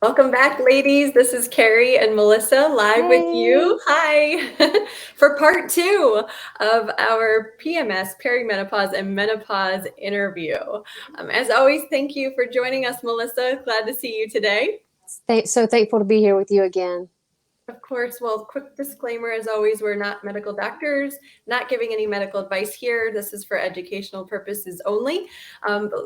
Welcome back, ladies. This is Carrie and Melissa live with Hey. you. Hi. For part two of our PMS, perimenopause and menopause interview. As always, thank you for joining us, Melissa. Glad to see you today. So thankful to be here with you again. Of course, well, quick disclaimer as always, we're not medical doctors, not giving any medical advice here. This is for educational purposes only.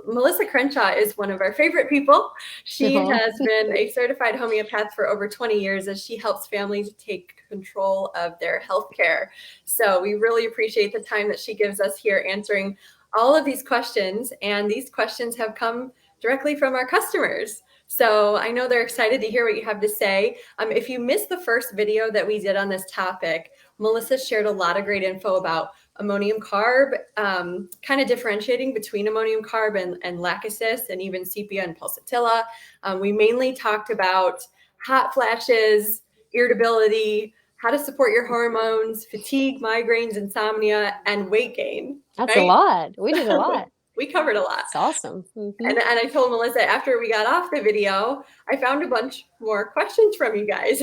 Melissa Crenshaw is one of our favorite people. She Uh-huh. has been a certified homeopath for over 20 years as she helps families take control of their health care. So we really appreciate the time that she gives us here answering all of these questions. And these questions have come directly from our customers. So I know they're excited to hear what you have to say. If you missed the first video that we did on this topic, Melissa shared a lot of great info about ammonium carb, kind of differentiating between ammonium carb and lachesis and even sepia and pulsatilla. We mainly talked about hot flashes, irritability, how to support your hormones, fatigue, migraines, insomnia, and weight gain, That's a right? lot. We did a lot. We covered a lot. It's awesome. And I told Melissa after we got off the video, I found a bunch more questions from you guys.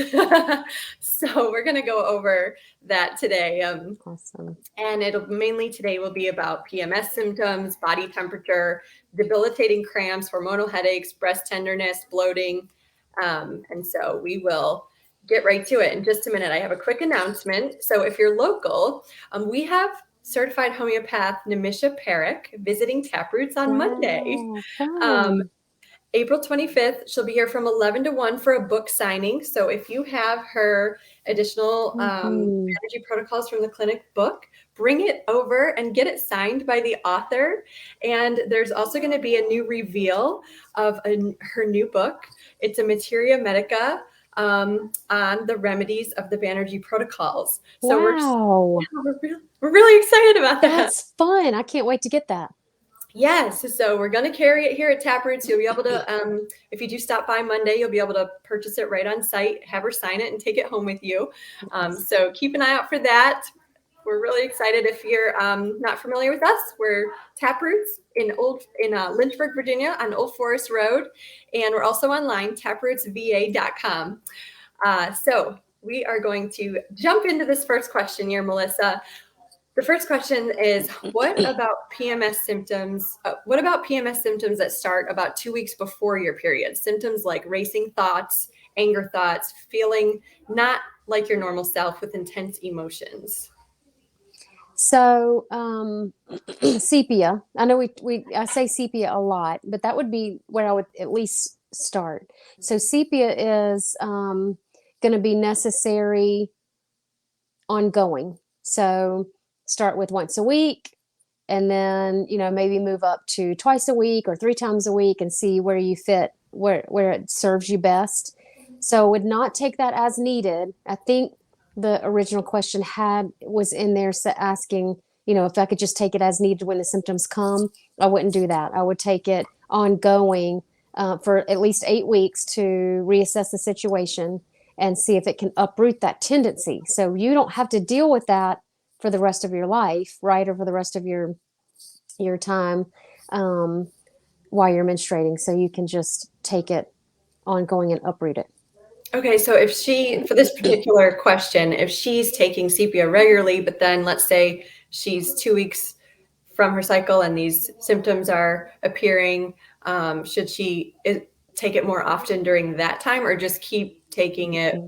So we're going to go over that today. Awesome. And it'll mainly today will be about PMS symptoms, body temperature, debilitating cramps, hormonal headaches, breast tenderness, bloating. And so we will get right to it in just a minute. I have a quick announcement. So if you're local, we have Certified Homeopath Nimisha Parekh visiting Taproots on Monday. Wow, fun. April 25th, she'll be here from 11 to 1 for a book signing. So if you have her additional energy protocols from the clinic book, bring it over and get it signed by the author. And there's also going to be a new reveal of her new book. It's a Materia Medica on the remedies of the Banerjee protocols. So Wow. we're really excited about that. That's fun. I can't wait to get that. Yes, so we're going to carry it here at Taproots. You'll be able to, if you do stop by Monday, you'll be able to purchase it right on site, have her sign it, and take it home with you. So keep an eye out for that. We're really excited. If you're not familiar with us, we're Taproots in Lynchburg, Virginia, on Old Forest Road, and we're also online, taprootsva.com. So we are going to jump into this first question here, Melissa. The first question is, what about PMS symptoms? What about PMS symptoms that start about 2 weeks before your period? Symptoms like racing thoughts, anger thoughts, feeling not like your normal self with intense emotions. So, sepia. I know I say sepia a lot, but that would be where I would at least start. So sepia is going to be necessary ongoing. So start with once a week, and then maybe move up to twice a week or 3 times a week and see where you fit, where it serves you best. So would not take that as needed. I think the original question was in there asking, if I could just take it as needed when the symptoms come. I wouldn't do that. I would take it ongoing for at least 8 weeks to reassess the situation and see if it can uproot that tendency. So you don't have to deal with that for the rest of your life, right? Or for the rest of your time while you're menstruating. So you can just take it ongoing and uproot it. Okay, so for this particular question, if she's taking sepia regularly, but then let's say she's 2 weeks from her cycle and these symptoms are appearing, should she take it more often during that time, or just keep taking it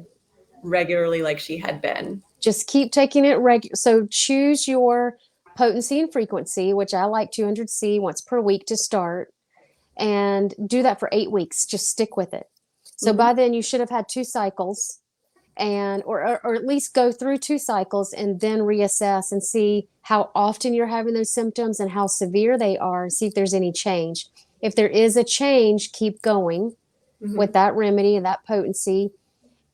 regularly like she had been? Just keep taking it regular. So choose your potency and frequency, which I like 200C once per week to start, and do that for 8 weeks. Just stick with it. So by then you should have had 2 cycles, and or at least go through 2 cycles and then reassess and see how often you're having those symptoms and how severe they are, and see if there's any change. If there is a change, keep going with that remedy and that potency.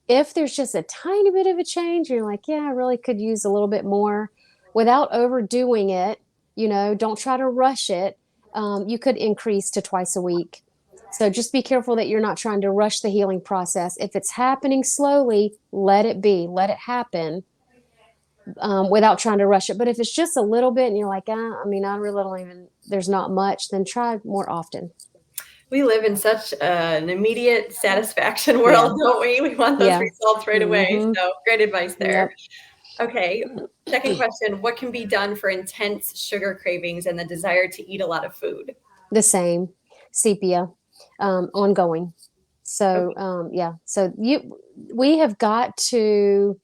If there's just a tiny bit of a change, you're like, yeah, I really could use a little bit more, without overdoing it, don't try to rush it. You could increase to twice a week. So just be careful that you're not trying to rush the healing process. If it's happening slowly, let it be, let it happen, without trying to rush it. But if it's just a little bit and you're like, I really don't even, there's not much, then try more often. We live in such an immediate satisfaction world, don't we? We want those Yeah. results right away. Mhm. So great advice there. Yep. Okay. Second question, what can be done for intense sugar cravings and the desire to eat a lot of food? The same. Sepia, ongoing. So, Okay. yeah. So we have got to,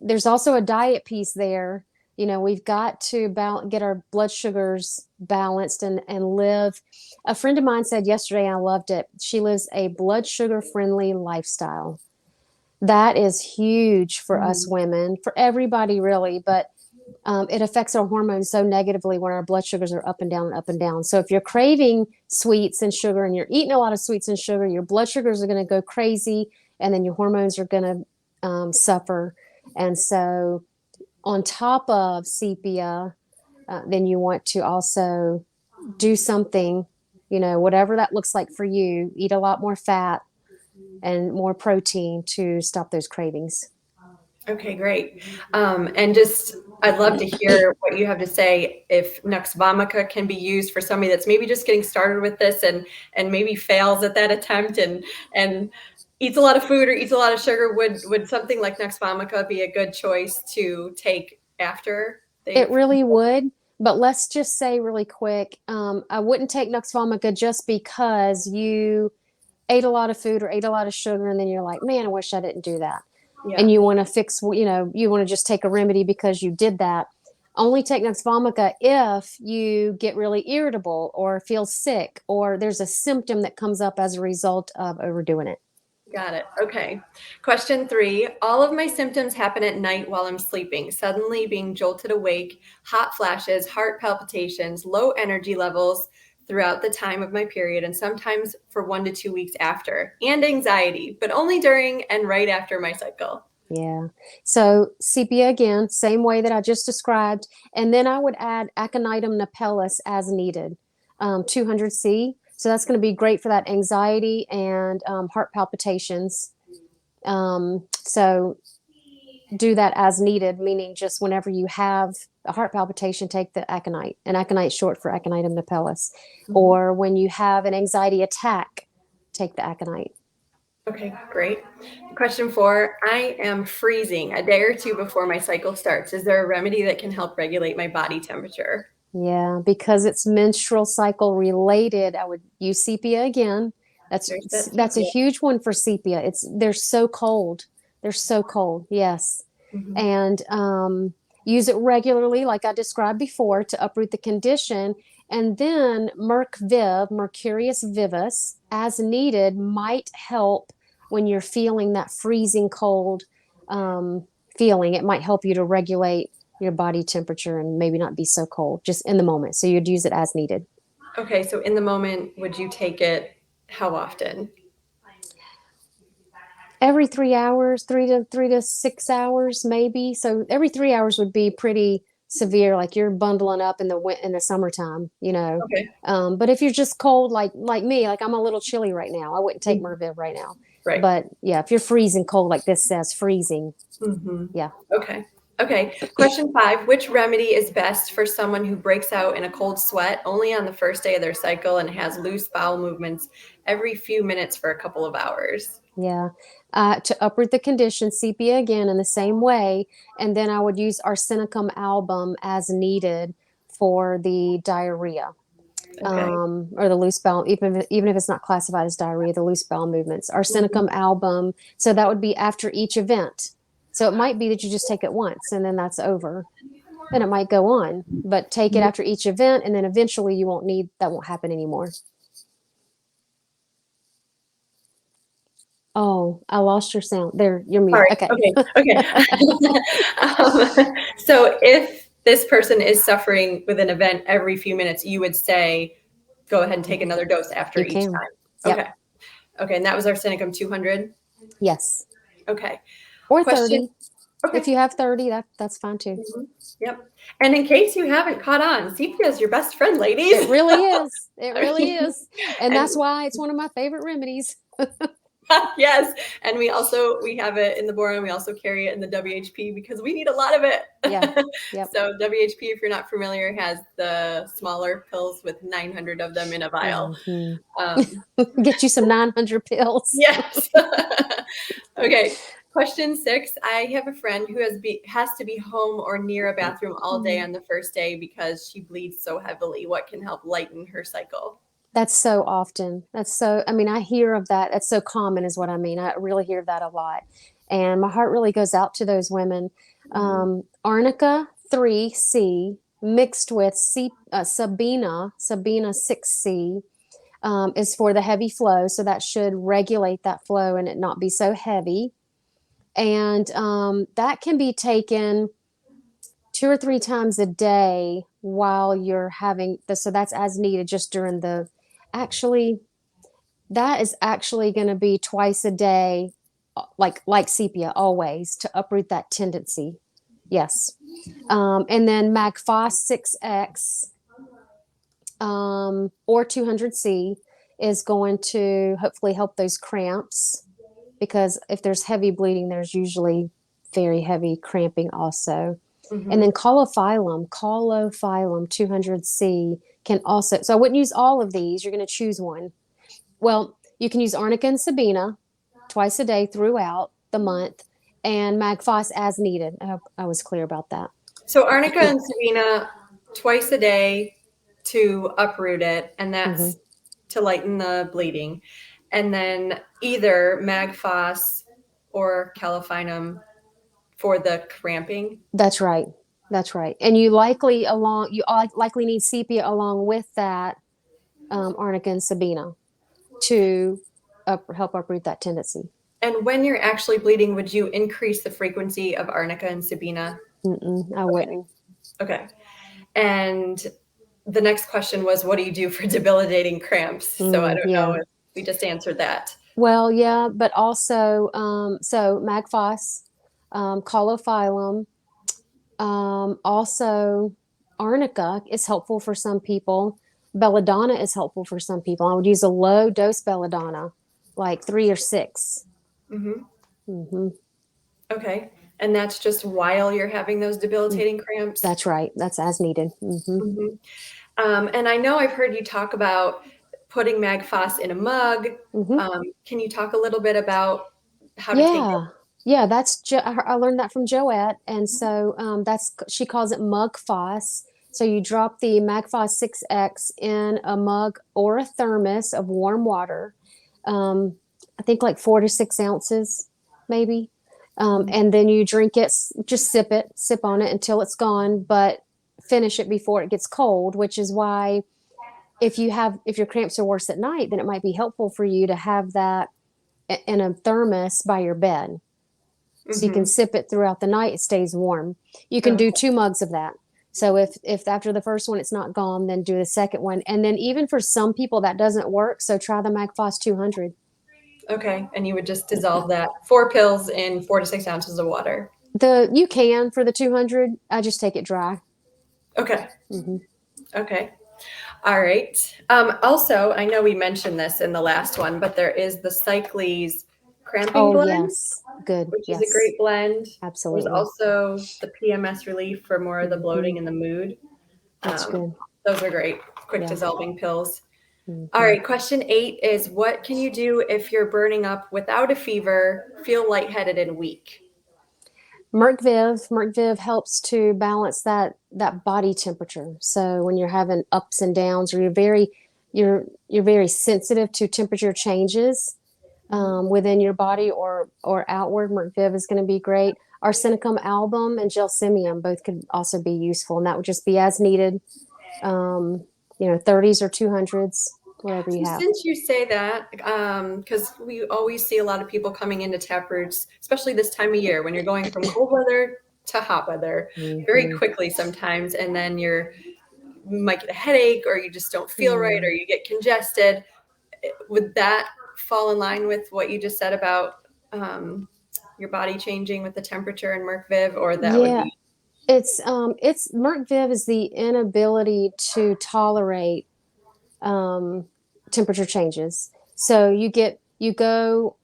there's also a diet piece there. You know, we've got to get our blood sugars balanced and live. A friend of mine said yesterday, and I loved it. She lives a blood sugar friendly lifestyle. That is huge for us women, for everybody really, but it affects our hormones so negatively when our blood sugars are up and down and up and down. So if you're craving sweets and sugar and you're eating a lot of sweets and sugar, your blood sugars are going to go crazy, and then your hormones are going to suffer. And so on top of sepia, then you want to also do something, you know, whatever that looks like for you. Eat a lot more fat and more protein to stop those cravings. Okay, great. And just, I'd love to hear what you have to say if Nux vomica can be used for somebody that's maybe just getting started with this and maybe fails at that attempt and eats a lot of food or eats a lot of sugar. Would something like Nux vomica be a good choice to take after It they've? really would. But let's just say really quick, I wouldn't take Nux vomica just because you ate a lot of food or ate a lot of sugar, and then you're like, man, I wish I didn't do that. And Yeah, you want to fix, you know, you want to just take a remedy because you did that. Only take Nux vomica if you get really irritable or feel sick or there's a symptom that comes up as a result of overdoing it. got it. Okay. Question 3. All of my symptoms happen at night while I'm sleeping. Suddenly being jolted awake, hot flashes, heart palpitations, low energy levels throughout the time of my period, and sometimes for 1 to 2 weeks after, and anxiety, but only during and right after my cycle. Yeah. So sepia again, same way that I just described. And then I would add Aconitum napellus as needed, 200C. So that's going to be great for that anxiety and heart palpitations. So do that as needed, meaning just whenever you have a heart palpitation, take the aconite. And aconite is short for Aconitum napellus. Or when you have an anxiety attack, take the aconite. Okay, great. Question 4. I am freezing a day or two before my cycle starts. Is there a remedy that can help regulate my body temperature? Yeah, because it's menstrual cycle related, I would use sepia again. There's that That's a sepia. huge one for sepia. They're so cold. They're so cold. Yes. Mhm. And use it regularly, like I described before, to uproot the condition. And then Mercurius Vivus, as needed, might help when you're feeling that freezing cold feeling. It might help you to regulate your body temperature and maybe not be so cold just in the moment. So you'd use it as needed. Okay, so in the moment, would you take it how often? Every 3 hours, 3 to 6 hours, maybe. So every 3 hours would be pretty severe, like you're bundling up in the summertime, you know. Okay. But if you're just cold, like me, like I'm a little chilly right now, I wouldn't take Mhm. Merviv right now. Right. But yeah, if you're freezing cold, like this says, freezing, Mhm. yeah. Okay. Okay. Question 5. Which remedy is best for someone who breaks out in a cold sweat only on the first day of their cycle and has loose bowel movements every few minutes for a couple of hours? Yeah. To uproot the condition, sepia again in the same way. And then I would use Arsenicum album as needed for the diarrhea, Okay. or the loose bowel, even if it's not classified as diarrhea, the loose bowel movements. Mhm. Arsenicum album. So that would be after each event. So it might be that you just take it once and then that's over. And it might go on, but take it after each event, and then eventually that won't happen anymore. Oh, I lost your sound. There, you're muted. Sorry. Okay. Okay. Okay. So if this person is suffering with an event every few minutes, you would say, go ahead and take another dose after You each can. time. Yep. Okay. Okay. And that was Arsenicum 200. Yes. Okay. Or Question. 30. If Okay. you have 30, that's fine too. Mhm. Yep. And in case you haven't caught on, sepia is your best friend, ladies. It really is. It I really mean, is. And and that's why it's one of my favorite remedies. Yes, and we have it in the boron. We also carry it in the WHP because we need a lot of it. Yeah. Yep. So WHP, if you're not familiar, has the smaller pills with 900 of them in a vial. Mhm. Um, Get you some 900 pills. yes. Okay. Question 6. I have a friend who has to be home or near a bathroom all day on the first day because she bleeds so heavily. What can help lighten her cycle? That's so often. I mean, I hear of that. That's so common, is what I mean. I really hear that a lot. And my heart really goes out to those women. Arnica 3C mixed with Sabina 6C is for the heavy flow. So that should regulate that flow and it not be so heavy. And that can be taken 2 or 3 times a day while you're having the, so that's as needed just during the, actually, that is actually going to be twice a day, like sepia, always to uproot that tendency. Yes. And then Magphos 6X or 200C is going to hopefully help those cramps, because if there's heavy bleeding, there's usually very heavy cramping also. And then Caulophyllum 200C can also, so I wouldn't use all of these. You're going to choose one. Well, you can use Arnica and Sabina twice a day throughout the month, and Magphos as needed. I hope I was clear about that. So Arnica and Sabina twice a day to uproot it, and that's to lighten the bleeding. And then either Magphos or Caulophyllum for the cramping. That's right. That's right. And you likely need sepia along with that Arnica and Sabina to help uproot that tendency. And when you're actually bleeding, would you increase the frequency of Arnica and Sabina? I wouldn't. Okay. And the next question was, what do you do for debilitating cramps? So I don't know if we just answered that. Well, yeah, but also, so Magphos, Caulophyllum, also Arnica is helpful for some people. Belladonna is helpful for some people. I would use a low dose belladonna, like 3 or 6. Okay. And that's just while you're having those debilitating cramps? That's right. That's as needed. And I know I've heard you talk about putting Magphos in a mug. Can you talk a little bit about how to take it? Yeah, I learned that from Joette, and so she calls it mug Phos. So you drop the Magphos 6X in a mug or a thermos of warm water. I think like 4 to 6 ounces, maybe. And then you drink it, just sip on it until it's gone, but finish it before it gets cold, which is why if your cramps are worse at night, then it might be helpful for you to have that in a thermos by your bed. So you can sip it throughout the night. It stays warm. You can do 2 mugs of that. So if after the first one it's not gone, then do the second one. And then even for some people that doesn't work, so try the Magphos 200. Okay. And you would just dissolve that 4 pills in 4 to 6 ounces of water. You can for the 200. I just take it dry. Okay. Okay. All right. Also, I know we mentioned this in the last one, but there is the Cycles cramping blend. Yes. Good. Which is a great blend. Absolutely. There's also the PMS relief for more of the bloating and the mood. That's good. Those are great. Quick dissolving pills. All right. Question 8 is, what can you do if you're burning up without a fever, feel lightheaded and weak? Merc Viv helps to balance that body temperature. So when you're having ups and downs, or you're very sensitive to temperature changes within your body or outward, Merc Viv is going to be great. Arsenicum album and gelsemium both could also be useful, and that would just be as needed. 30s or 200s, whatever you have. Since you say that, because we always see a lot of people coming into taproots, especially this time of year when you're going from cold weather to hot weather very quickly sometimes, and then you might get a headache, or you just don't feel right, or you get congested. Would that fall in line with what you just said about your body changing with the temperature and Merc Viv, or that would be? It's Merc Viv is the inability to tolerate temperature changes. So you go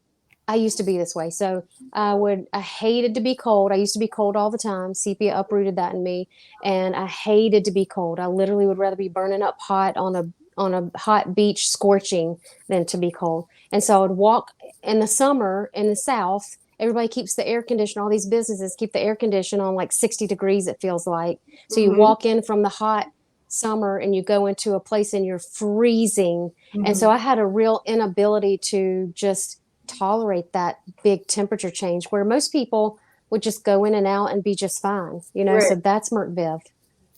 I used to be this way. So I hated to be cold. I used to be cold all the time. Sepia uprooted that in me, and I hated to be cold. I literally would rather be burning up hot on a hot beach scorching than to be cold. And so I would walk in the summer in the South. Everybody keeps the air conditioner. All these businesses keep the air conditioner on like 60 degrees, it feels like. So you Mm-hmm. walk in from the hot summer and you go into a place and you're freezing. Mm-hmm. And so I had a real inability to just tolerate that big temperature change where most people would just go in and out and be just fine, you know. Right. So that's Merc Viv.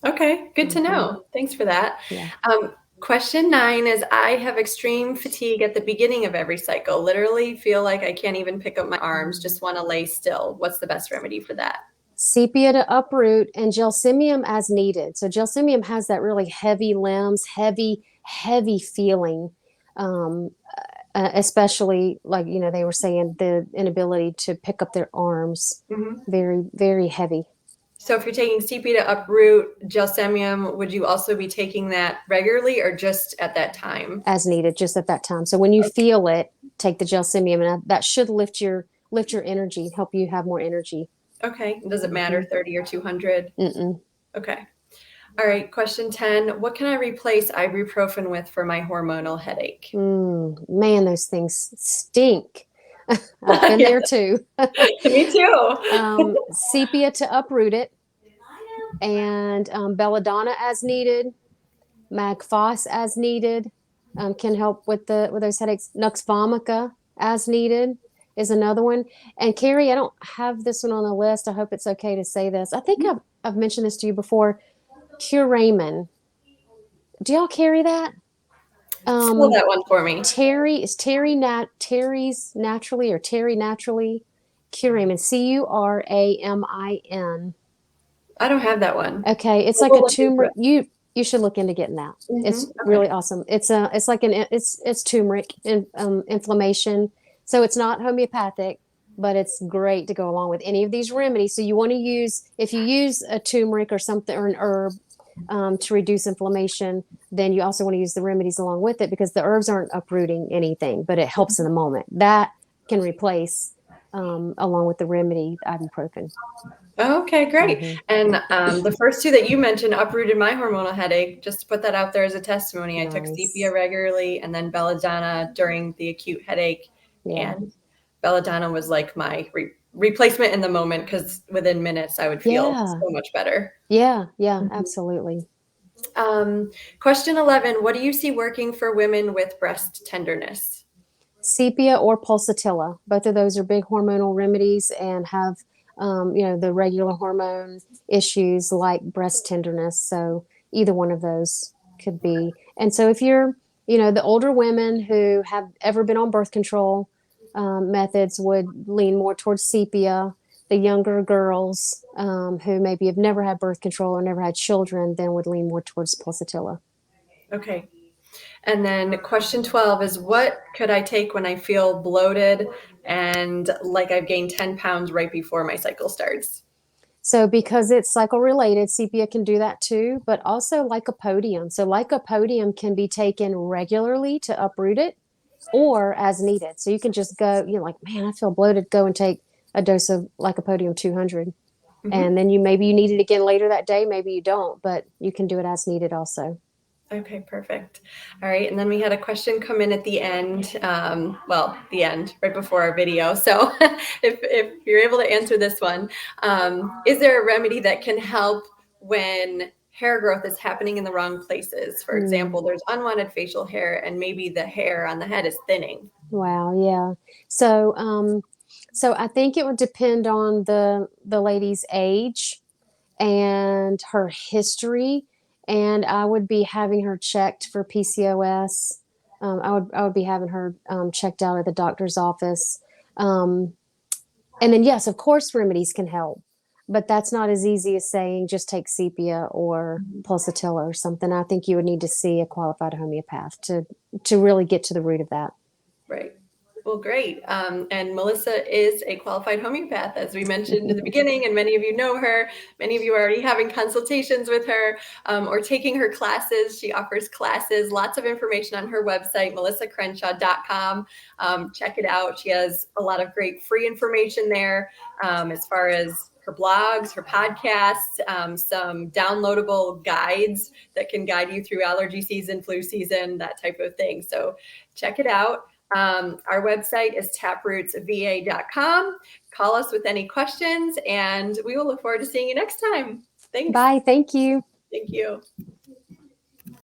Okay, good to know. Thanks for that. Yeah. Question 9 is I have extreme fatigue at the beginning of every cycle. Literally feel like I can't even pick up my arms, just want to lay still. What's the best remedy for that? Sepia to uproot and gelsemium as needed. So gelsemium has that really heavy limbs, heavy feeling, especially like, you know, they were saying the inability to pick up their arms, very, very heavy. So if you're taking sepia to uproot gelsemium, would you also be taking that regularly or just at that time? As needed, just at that time. So when you feel it, take the gelsemium, and that should lift your energy, help you have more energy. Okay. Does it matter 30 or 200? Mm-mm. Okay. All right. Question 10. What can I replace ibuprofen with for my hormonal headache? Man, those things stink. I've been there too. Me too. Sepia to uproot it, and belladonna as needed, Phos as needed, can help with those headaches. Nux vomica as needed is another one. And Carrie, I don't have this one on the list. I hope it's okay to say this. I think I've mentioned this to you before. Curamin. Do y'all carry that? Spell that one for me. Terry's naturally, or Terry naturally. Curamin. Curamin. I don't have that one. Okay, it's like a turmeric. You should look into getting that. It's really awesome. It's turmeric inflammation. So it's not homeopathic, but it's great to go along with any of these remedies. So you want to use, if you use a turmeric or something, or an herb, to reduce inflammation, then you also want to use the remedies along with it, because the herbs aren't uprooting anything, but it helps in the moment. That can replace, along with the remedy, ibuprofen. Okay, great. And the first 2 that you mentioned uprooted my hormonal headache. Just to put that out there as a testimony, I took sepia regularly, and then belladonna during the acute headache. And belladonna was like my replacement in the moment, because within minutes I would feel so much better. Yeah, absolutely. Question 11, what do you see working for women with breast tenderness? Sepia or pulsatilla. Both of those are big hormonal remedies and have, the regular hormone issues like breast tenderness. So either one of those could be. And so if you're, the older women who have ever been on birth control methods would lean more towards sepia. The younger girls who maybe have never had birth control or never had children then would lean more towards pulsatilla. Okay. And then question 12 is, what could I take when I feel bloated and like I've gained 10 pounds right before my cycle starts? So because it's cycle related, sepia can do that too, but also lycopodium. So lycopodium can be taken regularly to uproot it or as needed. So you can just go, like, man, I feel bloated, go and take a dose of lycopodium 200. And then maybe you need it again later that day, maybe you don't, but you can do it as needed also. Okay, perfect. All right. And then we had a question come in at the end, the end, right before our video. So if you're able to answer this one, is there a remedy that can help when hair growth is happening in the wrong places? For example, there's unwanted facial hair and maybe the hair on the head is thinning. Wow. Yeah. So, so I think it would depend on the lady's age and her history. And I would be having her checked for PCOS. I would be having her checked out at the doctor's office. And then, yes, of course, remedies can help, but that's not as easy as saying just take sepia or pulsatilla or something. I think you would need to see a qualified homeopath to really get to the root of that. Right. Well, great. And Melissa is a qualified homeopath, as we mentioned in the beginning, and many of you know her. Many of you are already having consultations with her or taking her classes. She offers classes, lots of information on her website, melissacrenshaw.com. Check it out. She has a lot of great free information there as far as her blogs, her podcasts, some downloadable guides that can guide you through allergy season, flu season, that type of thing. So check it out. Our website is taprootsva.com. Call us with any questions, and we will look forward to seeing you next time. Thanks. Bye. Thank you. Thank you.